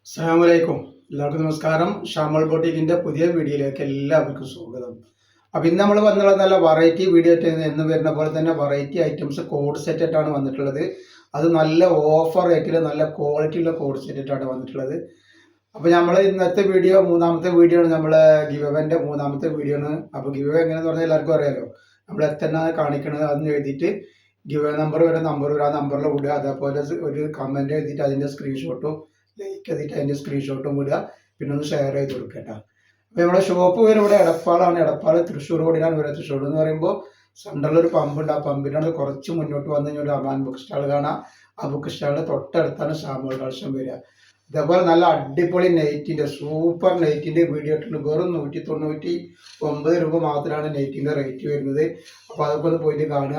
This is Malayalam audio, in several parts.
അസ്സലാമലൈക്കും. എല്ലാവർക്കും നമസ്കാരം. ഷാമൾ ബൊട്ടീക്കിന്റെ പുതിയ വീഡിയോയിലേക്ക് എല്ലാവർക്കും സ്വാഗതം. അപ്പോൾ ഇന്ന് നമ്മൾ വന്നിട്ടുള്ളത് നല്ല വെറൈറ്റി വീഡിയോ എന്ന് വരുന്ന പോലെ തന്നെ വെറൈറ്റി ഐറ്റംസ് കോഡ് സെറ്റ് ആയിട്ടാണ് വന്നിട്ടുള്ളത്. അത് നല്ല ഓഫർ റേറ്റിൽ നല്ല ക്വാളിറ്റിയുള്ള കോഡ് സെറ്റ് ആയിട്ടാണ് വന്നിട്ടുള്ളത്. അപ്പോൾ നമ്മൾ ഇന്നത്തെ വീഡിയോ മൂന്നാമത്തെ വീഡിയോ ആണ്. നമ്മൾ ഗിവ് അവേന്റെ മൂന്നാമത്തെ വീഡിയോ ആണ്. അപ്പോൾ ഗിവ് അവേ എങ്ങനെയാണെന്ന് പറഞ്ഞാൽ എല്ലാവർക്കും അറിയാലോ. നമ്മൾ എത്രയാണ് കാണിക്കുന്നത് അതെന്ന് എഴുതിയിട്ട് ഗിവ് അവേ നമ്പർ വരെ ആ നമ്പറിൽ വിടുക. അതേപോലെ ഒരു കമന്റ് എഴുതിയിട്ട് അതിന്റെ സ്ക്രീൻഷോട്ടും ലൈക്ക് ചെയ്തിട്ട് അതിൻ്റെ സ്ക്രീൻഷോട്ടും വിടുക. പിന്നെ ഒന്ന് ഷെയർ ചെയ്ത് കൊടുക്കുക കേട്ടോ. അപ്പോൾ നമ്മുടെ ഷോപ്പ് വരെ ഇവിടെ എടപ്പാളാണ്. എടപ്പാൾ തൃശ്ശൂർ റോഡിലാണ് വരെ. തൃശ്ശൂർ എന്ന് പറയുമ്പോൾ സെൻട്രലൊരു പമ്പുണ്ട്. ആ പമ്പിനാണ് കുറച്ച് മുന്നോട്ട് വന്നു കഴിഞ്ഞാൽ ഒരു അമാൻ ബുക്ക് സ്റ്റാൾ കാണാം. ആ ബുക്ക് സ്റ്റാളിൻ്റെ തൊട്ടടുത്താണ് ഷാമോൾ കളക്ഷൻ വരിക. ഇതേപോലെ നല്ല അടിപൊളി നൈറ്റിൻ്റെ സൂപ്പർ നൈറ്റിൻ്റെ വീഡിയോ ഇട്ടുണ്ട്. വെറും 199 രൂപ മാത്രമാണ് നൈറ്റിൻ്റെ റേറ്റ് വരുന്നത്. അപ്പോൾ അതൊക്കെ ഒന്ന് പോയിട്ട് കാണുക.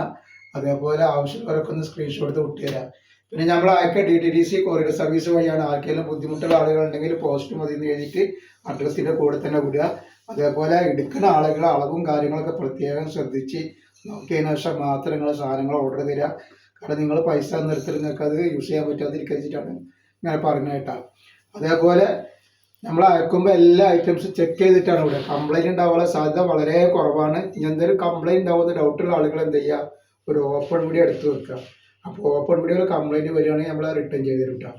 അതേപോലെ ആവശ്യമുള്ളവരൊക്കെ ഒന്ന് സ്ക്രീൻഷോട്ട് എടുത്ത് വിട്ടുതരാം. പിന്നെ നമ്മൾ അയക്കുക DTDC കൊറിയർ സർവീസ് വഴിയാണ്. ആർക്കെങ്കിലും ബുദ്ധിമുട്ടുള്ള ആളുകളുണ്ടെങ്കിൽ പോസ്റ്റ് മതി എന്ന് എഴുതിയിട്ട് അഡ്രസ്സിൻ്റെ കൂടെ തന്നെ വിടുക. അതേപോലെ എടുക്കുന്ന ആളുകൾ അളവും കാര്യങ്ങളൊക്കെ പ്രത്യേകം ശ്രദ്ധിച്ച് നോക്കിയതിനു ശേഷം മാത്രം നിങ്ങൾ സാധനങ്ങൾ ഓർഡർ തരിക. കാരണം നിങ്ങൾ പൈസ നിർത്തി നിങ്ങൾക്ക് അത് യൂസ് ചെയ്യാൻ പറ്റാതിരിച്ചിട്ടാണ് ഇങ്ങനെ പറഞ്ഞു കേട്ടാൽ. അതേപോലെ നമ്മൾ അയക്കുമ്പോൾ എല്ലാ ഐറ്റംസും ചെക്ക് ചെയ്തിട്ടാണ് ഇവിടെ. കംപ്ലൈൻറ്റ് ഉണ്ടാവാനുള്ള സാധ്യത വളരെ കുറവാണ്. ഇനി എന്തെങ്കിലും കംപ്ലൈൻറ്റ് ഉണ്ടാവുന്ന ഡൗട്ടുള്ള ആളുകൾ എന്ത് ചെയ്യുക, ഒരു ഓപ്പൺ വീഡിയോ എടുത്ത് വെക്കുക. അപ്പോൾ ഓപ്പൺ വീഡിയോയിൽ കംപ്ലൈൻറ്റ് വരികയാണെങ്കിൽ നമ്മൾ റിട്ടേൺ ചെയ്ത് തരും.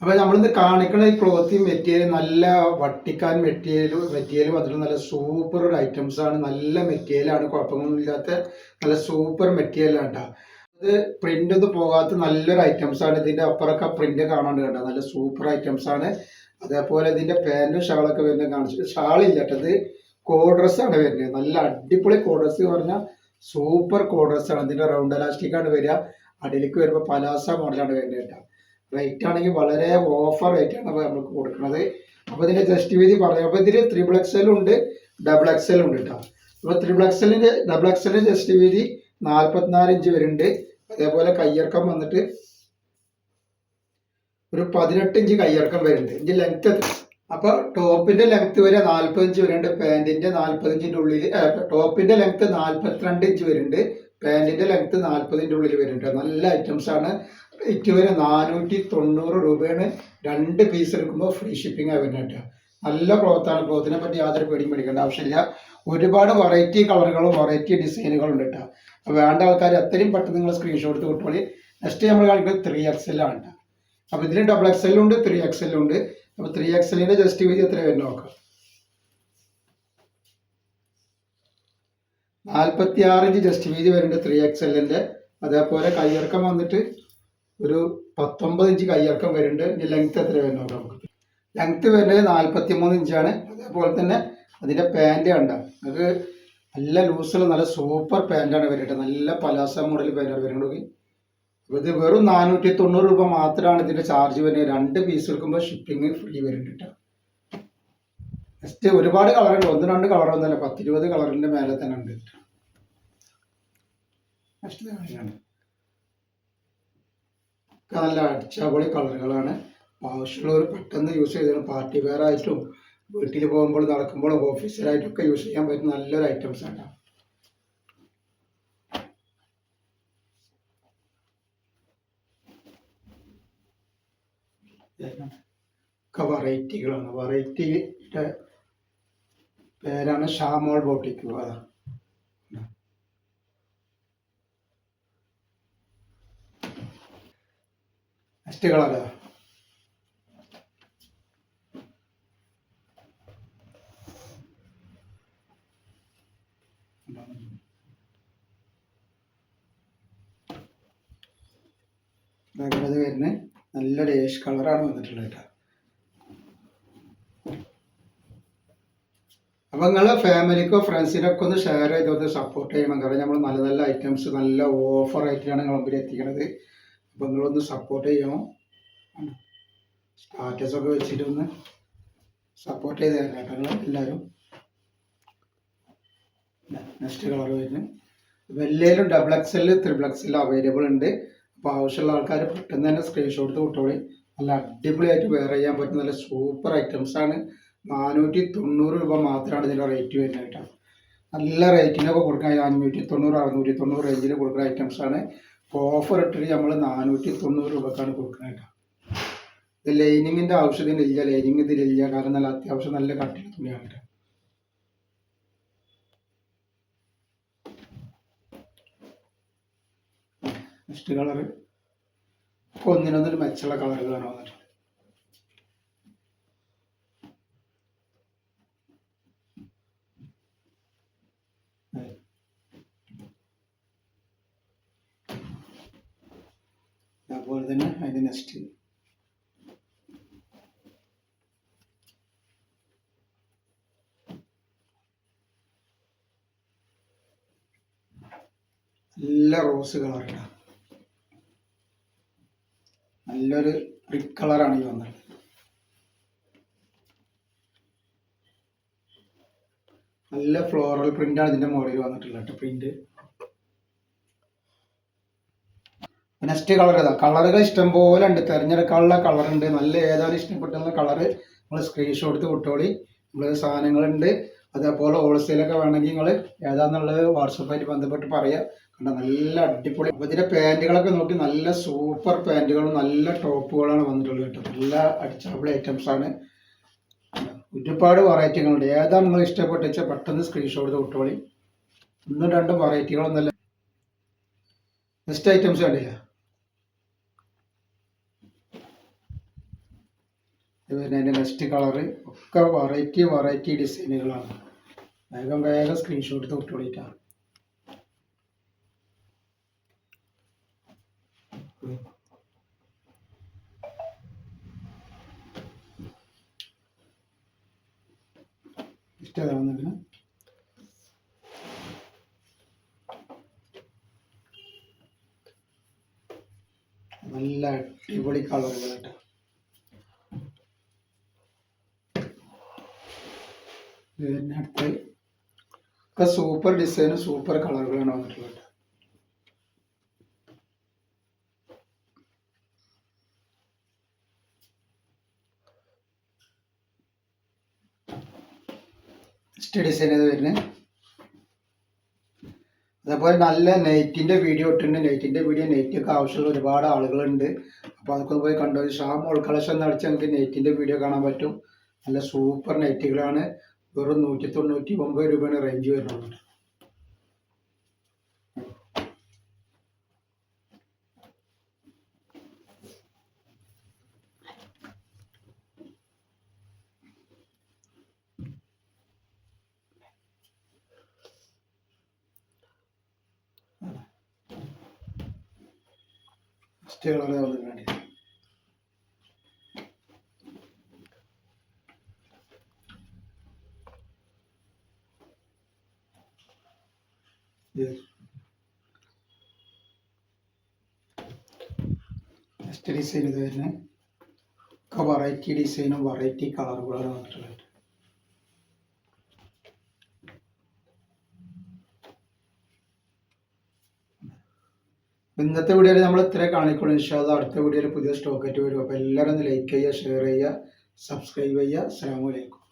അപ്പോൾ നമ്മളിന്ന് കാണിക്കുന്ന ഈ ക്ലോത്തിങ് മെറ്റീരിയൽ നല്ല വട്ടിക്കാൻ മെറ്റീരിയൽ വന്നിട്ട് നല്ല സൂപ്പർ ഒരു ഐറ്റംസ് ആണ്. നല്ല മെറ്റീരിയലാണ്, കുഴപ്പമൊന്നുമില്ലാത്ത നല്ല സൂപ്പർ മെറ്റീരിയലാണ് കേട്ടോ. ഇത് പ്രിന്റ് ഒന്നും പോകാത്ത നല്ലൊരു ഐറ്റംസ് ആണ്. ഇതിന്റെ അപ്പുറമൊക്കെ പ്രിന്റ് കാണാണ്ട് കേട്ടോ. നല്ല സൂപ്പർ ഐറ്റംസ് ആണ്. അതേപോലെ ഇതിന്റെ പാന്റും ഷാളൊക്കെ വരുന്നത് കാണിച്ചിട്ട് ഷാളില്ല കേട്ടോ. ഇത് കോഡ് ഡ്രസ് ആണ് വരുന്നത്. നല്ല അടിപൊളി കോഡ് ഡ്രസ് എന്ന് പറഞ്ഞാൽ സൂപ്പർ കോഡ് ഡ്രസ് ആണ്. ഇതിന്റെ റൗണ്ട് എലാസ്റ്റിക് ആണ് വരിക. അടിയിലേക്ക് വരുമ്പോൾ പലാസ മോഡലാണ് വരുന്നത് കേട്ടോ. റേറ്റ് ആണെങ്കിൽ വളരെ ഓഫർ റേറ്റ് ആണ് നമുക്ക് കൊടുക്കുന്നത്. അപ്പോൾ ഇതിന്റെ ജസ്റ്റ് വീതി പറയാം. അപ്പോൾ ഇതിൽ XXL ഉണ്ട്, XXL ഉണ്ട് കേട്ടോ. അപ്പോൾ XXLന്റെ ജസ്റ്റ് വീതി 44 ഇഞ്ച് വരുന്നുണ്ട്. അതേപോലെ കയ്യിറക്കം വന്നിട്ട് ഒരു 18 ഇഞ്ച് കയ്യിറക്കം വരുന്നുണ്ട്. Inch length. അപ്പോൾ ടോപ്പിന്റെ ലെങ്ത് വരെ 40 ഇഞ്ച് വരുന്നുണ്ട്. പാന്റിന്റെ 40 ഇഞ്ചിന്റെ ഉള്ളിൽ ടോപ്പിന്റെ ലെങ്ത് 42 ഇഞ്ച് വരുന്നുണ്ട്. പാന്റിന്റെ ലെങ്ത് 40ന്റെ ഉള്ളിൽ വരുന്നുണ്ട്. നല്ല ഐറ്റംസ് ആണ്. റേറ്റ് വരെ 490 രൂപയാണ്. 2 പീസ് എടുക്കുമ്പോൾ ഫ്രീ ഷിപ്പിംഗ് ആണ് വരുന്നത്. നല്ല ക്ലോത്താണ്. ക്ലോത്തിനെ പറ്റി യാതൊരു പേടിയും മേടിക്കേണ്ട ആവശ്യമില്ല. ഒരുപാട് വെറൈറ്റി കളറുകളും വെറൈറ്റി ഡിസൈനുകളും ഉണ്ട് കേട്ടോ. അപ്പോൾ വേണ്ട ആൾക്കാർ എത്രയും പെട്ടെന്ന് നിങ്ങൾ സ്ക്രീൻഷോട്ട് കിട്ടുള്ളൂ. നെക്സ്റ്റ് നമ്മൾ കാണിക്കുന്നത് 3XL ആണ്. അപ്പോൾ ഇതിൽ XXL ഉണ്ട്, 3XL ഉണ്ട്. അപ്പോൾ 3XLന്റെ ജസ്റ്റ് വീതി എത്ര വരുന്നത് നോക്കാം. 46 ഇഞ്ച് ജസ്റ്റ് വീതി വരുന്നുണ്ട് 3XLന്റെ. അതേപോലെ കയ്യിറക്കം വന്നിട്ട് ഒരു 19 ഇഞ്ച് കയ്യിറക്കം വരുന്നുണ്ട്. ഇനി ലെങ്ത് എത്ര വരുന്നത് നോക്കാം നമുക്ക്. ലെങ്ത് വരുന്നത് 43 ഇഞ്ചാണ്. അതേപോലെ തന്നെ അതിൻ്റെ പാൻറ് കണ്ട നമുക്ക് നല്ല ലൂസുള്ള നല്ല സൂപ്പർ പാൻറ്റാണ് വരുന്നത്. നല്ല പലാസ മോഡൽ പാൻറ്റാണ് വരുന്നത്. അപ്പോൾ ഇത് വെറും 490 രൂപ മാത്രമാണ് ഇതിൻ്റെ ചാർജ് വരുന്നത്. 2 പീസ് എടുക്കുമ്പോൾ ഷിപ്പിംഗ് ഫ്രീ വരുന്നുണ്ട്. നെക്സ്റ്റ് ഒരുപാട് കളറുണ്ട്. 1-2 കളറൊന്നുമല്ല, 10-20 കളറിൻ്റെ മേലെ തന്നെ ഉണ്ട്. നെക്സ്റ്റ് കളറാണ് നല്ല അടിച്ചാപൊളി കളറുകളാണ്. ആവശ്യമുള്ളവർ പെട്ടെന്ന് യൂസ് ചെയ്തതാണ്. പാർട്ടി വെയർ ആയിട്ടും വീട്ടിൽ പോകുമ്പോൾ നടക്കുമ്പോഴും ഓഫീസിലായിട്ടൊക്കെ യൂസ് ചെയ്യാൻ പറ്റുന്ന നല്ലൊരു ഐറ്റംസ് ആണ്. ഒക്കെ വെറൈറ്റികളാണ്. വെറൈറ്റിയുടെ പേരാണ് ഷാമോൾ ബോട്ടിക്ക്. അതാ നെക്സ്റ്റ് കളറാ. അത് വരുന്നത് നല്ല ഡേഷ് കളറാണ് വന്നിട്ടുള്ളത് കേട്ടോ. അപ്പോൾ നിങ്ങൾ ഫാമിലിക്കോ ഫ്രണ്ട്സിനൊക്കെ ഒന്ന് ഷെയർ ചെയ്തൊന്ന് സപ്പോർട്ട് ചെയ്യണം. കാരണം നമ്മൾ നല്ല നല്ല ഐറ്റംസ് നല്ല ഓഫർ ആയിട്ടാണ് നിങ്ങൾ മുമ്പിൽ എത്തിക്കുന്നത്. അപ്പോൾ നിങ്ങളൊന്ന് സപ്പോർട്ട് ചെയ്യണം. സ്റ്റാറ്റസൊക്കെ വെച്ചിട്ട് ഒന്ന് സപ്പോർട്ട് ചെയ്ത് തരാം കേട്ടോ നിങ്ങൾ എല്ലാവരും. നെക്സ്റ്റ് കളർ വരുന്നത് വെല്ലയിലും XXL, XXL അവൈലബിൾ ഉണ്ട്. അപ്പോൾ ആവശ്യമുള്ള ആൾക്കാർ പെട്ടെന്ന് തന്നെ സ്ക്രീൻഷോട്ട് വിട്ടോളി. നല്ല അടിപൊളിയായിട്ട് വെയർ ചെയ്യാൻ പറ്റുന്ന നല്ല സൂപ്പർ ഐറ്റംസ് ആണ്. 490 രൂപ മാത്രമാണ് ഇതിൻ്റെ റേറ്റ് വരുന്നത് കേട്ടോ. നല്ല റേറ്റിനൊക്കെ കൊടുക്കാൻ 590, 690 റേഞ്ചിൽ കൊടുക്കുന്ന ഐറ്റംസ് ആണ്. ഓഫർ ഇട്ടിട്ട് നമ്മൾ 490 രൂപക്കാണ് കൊടുക്കുന്നത് കേട്ടോ. ഇത് ലൈനിങ്ങിന്റെ ആവശ്യത്തിനില്ല, ലൈനിങ് ഇതിലില്ല, കാരണം നല്ല അത്യാവശ്യം നല്ല കട്ടിയുള്ള തുണിയാണ് കേട്ടോ. നെക്സ്റ്റ് കളർ ഒന്നിനൊന്നൊരു മെച്ചുള്ള കളറുകളാണ് വന്നിട്ടുള്ളത്. അതുപോലെ തന്നെ അതിന്റെ നെക്സ്റ്റ് നല്ല റോസ് കളറാണ്, നല്ലൊരു ബ്രിക്ക് കളറാണ് ഈ വന്നത്. നല്ല ഫ്ലോറൽ പ്രിന്റാണ് ഇതിന്റെ മോഡൽ വന്നിട്ടുള്ളത് പ്രിന്റ്. നെക്സ്റ്റ് കളർ ഏതാ, കളറുകൾ ഇഷ്ടം പോലെ ഉണ്ട്, തിരഞ്ഞെടുക്കാനുള്ള കളർ ഉണ്ട്. നല്ല ഏതാണ് ഇഷ്ടപ്പെട്ടുള്ള കളറ് നിങ്ങൾ സ്ക്രീൻഷോട്ട് എടുത്ത് വിട്ടോളി. നമ്മൾ സാധനങ്ങളുണ്ട്, അതേപോലെ ഹോൾസെയിലൊക്കെ വേണമെങ്കിൽ നിങ്ങൾ ഏതാന്നുള്ളത് വാട്സപ്പായിട്ട് ബന്ധപ്പെട്ട് പറയാം. കണ്ട നല്ല അടിപൊളി. അപ്പോൾ ഇതിന്റെ പാൻറ്റുകളൊക്കെ നോക്കി നല്ല സൂപ്പർ പാൻറ്റുകളും നല്ല ടോപ്പുകളാണ് വന്നിട്ടുള്ളത് കേട്ടോ. നല്ല അടിച്ചാപ്പിളി ഐറ്റംസ് ആണ്, ഒരുപാട് വെറൈറ്റികളുണ്ട്. ഏതാണ് നിങ്ങൾ ഇഷ്ടപ്പെട്ട് വെച്ചാൽ പെട്ടെന്ന് സ്ക്രീൻഷോട്ട് എടുത്ത് വിട്ടോളി. ഒന്നും രണ്ടും വെറൈറ്റികളൊന്നല്ല. നെക്സ്റ്റ് ഐറ്റംസ് കണ്ടില്ല, പിന്നെ അതിൻ്റെ നെക്സ്റ്റ് കളറ് ഒക്കെ വെറൈറ്റി ഡിസൈനുകളാണ്. വേഗം സ്ക്രീൻഷോട്ട് എടുത്ത് വിട്ടോളിട്ടാണ്. ഇഷ്ടമാകുന്നതിന് നല്ല അടിപൊളി കളറുകൾ കേട്ടോ. അടുത്ത് ഒക്കെ സൂപ്പർ ഡിസൈനും സൂപ്പർ കളറുകളാണ് വന്നിട്ടുള്ളത്. നെക്സ്റ്റ് ഡിസൈൻ ചെയ്ത് വരുന്നത് അതേപോലെ നല്ല നെറ്റിന്റെ വീഡിയോ ഇട്ടിട്ടുണ്ട്. നെറ്റിന്റെ വീഡിയോ നെറ്റൊക്കെ ആവശ്യമുള്ള ഒരുപാട് ആളുകളുണ്ട്. അപ്പോൾ അതൊക്കെ പോയി കണ്ടു. ഷാം ഓൾ കളക്ഷൻ നടത്തി നമുക്ക് നെറ്റിന്റെ വീഡിയോ കാണാൻ പറ്റും. നല്ല സൂപ്പർ നെറ്റുകളാണ്. വെറും 199 രൂപയാണ് റേഞ്ച് വരുന്നത്. നെക്സ്റ്റ് കളർ വന്നിട്ടുണ്ട്. നെക്സ്റ്റ് ഡിസൈൻ ഇത് വരുന്നത് ഒക്കെ വെറൈറ്റി ഡിസൈനും വെറൈറ്റി കളറുകളാണ് വന്നിട്ടുള്ളത്. ഇന്നത്തെ വീഡിയോയിൽ നമ്മൾ ഇത്ര കാണിക്കുള്ളൂ. ഇൻഷാ അല്ലാഹ് അടുത്ത വീഡിയോയിൽ പുതിയ സ്റ്റോക്ക് ആയിട്ട് വരും. അപ്പോൾ എല്ലാവരും ഒന്ന് ലൈക്ക് ചെയ്യുക, ഷെയർ ചെയ്യുക, സബ്സ്ക്രൈബ് ചെയ്യുക. അസ്സലാമു അലൈക്കും.